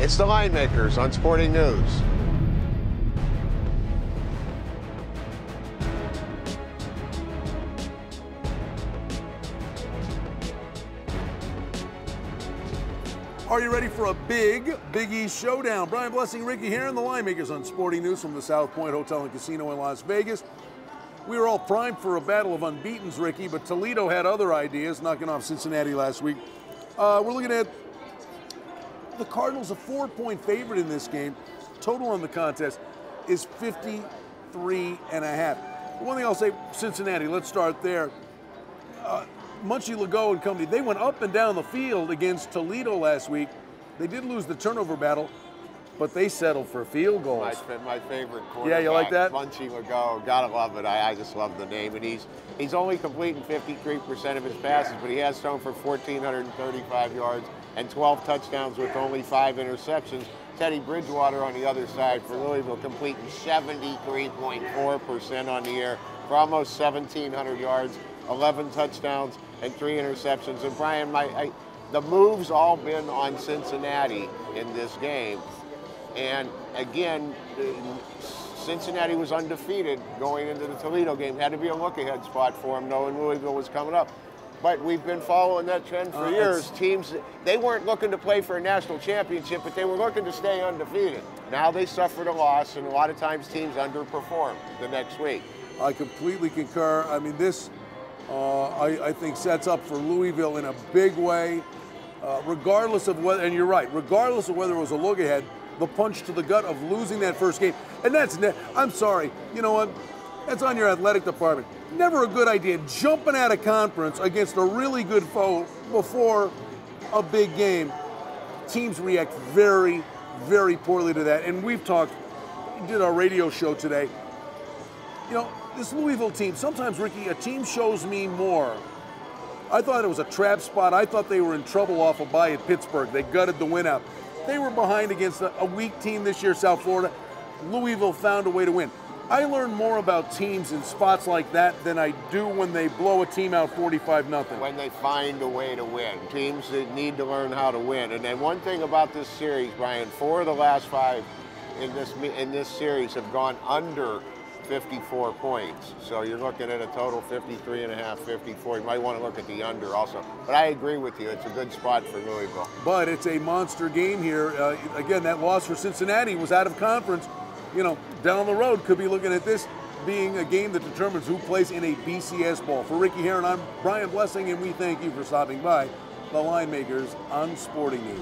It's the Line Makers on Sporting News. Are you ready for a Big East showdown? Brian Blessing, Ricky here, and the Line Makers on Sporting News from the South Point Hotel and Casino in Las Vegas. We were all primed for a battle of unbeatens, Ricky, but Toledo had other ideas, knocking off Cincinnati last week. We're looking at the Cardinals, a 4-point favorite in this game. Total on the contest is 53.5. One thing I'll say, Cincinnati, let's start there. Munchie, Legault and company, they went up and down the field against Toledo last week. They did lose the turnover battle, but they settled for field goals. My favorite quarterback. Yeah, you like that? Munchie Legault, gotta love it. I just love the name. And he's only completing 53% of his passes, but he has thrown for 1,435 yards and 12 touchdowns with only 5 interceptions. Teddy Bridgewater on the other side for Louisville, completing 73.4% on the year for almost 1,700 yards, 11 touchdowns, and 3 interceptions. And Brian, the move's all been on Cincinnati in this game. And again, Cincinnati was undefeated going into the Toledo game. Had to be a look-ahead spot for them, knowing Louisville was coming up. But we've been following that trend for years. Teams, they weren't looking to play for a national championship, but they were looking to stay undefeated. Now they suffered a loss, and a lot of times teams underperform the next week. I completely concur. I mean, this, I think, sets up for Louisville in a big way, regardless of whether, and you're right, regardless of whether it was a look-ahead, the punch to the gut of losing that first game. And that's, I'm sorry, you know what, that's on your athletic department. Never a good idea, jumping out of conference against a really good foe before a big game. Teams react very, very poorly to that. And we've talked, we did our radio show today. You know, this Louisville team, sometimes, Ricky, a team shows me more. I thought it was a trap spot. I thought they were in trouble off a bye at Pittsburgh. They gutted the win out. They were behind against a weak team this year, South Florida. Louisville found a way to win. I learn more about teams in spots like that than I do when they blow a team out 45-0. When they find a way to win. Teams that need to learn how to win. And then one thing about this series, Brian, 4 of the last 5 in this series have gone under 54 points. So you're looking at a total 53.5, 54. You might want to look at the under also. But I agree with you. It's a good spot for Louisville. But it's a monster game here. Again, that loss for Cincinnati was out of conference. You know, down the road, could be looking at this being a game that determines who plays in a BCS Bowl. For Ricky Heron, I'm Brian Blessing, and we thank you for stopping by the Line Makers on Sporting News.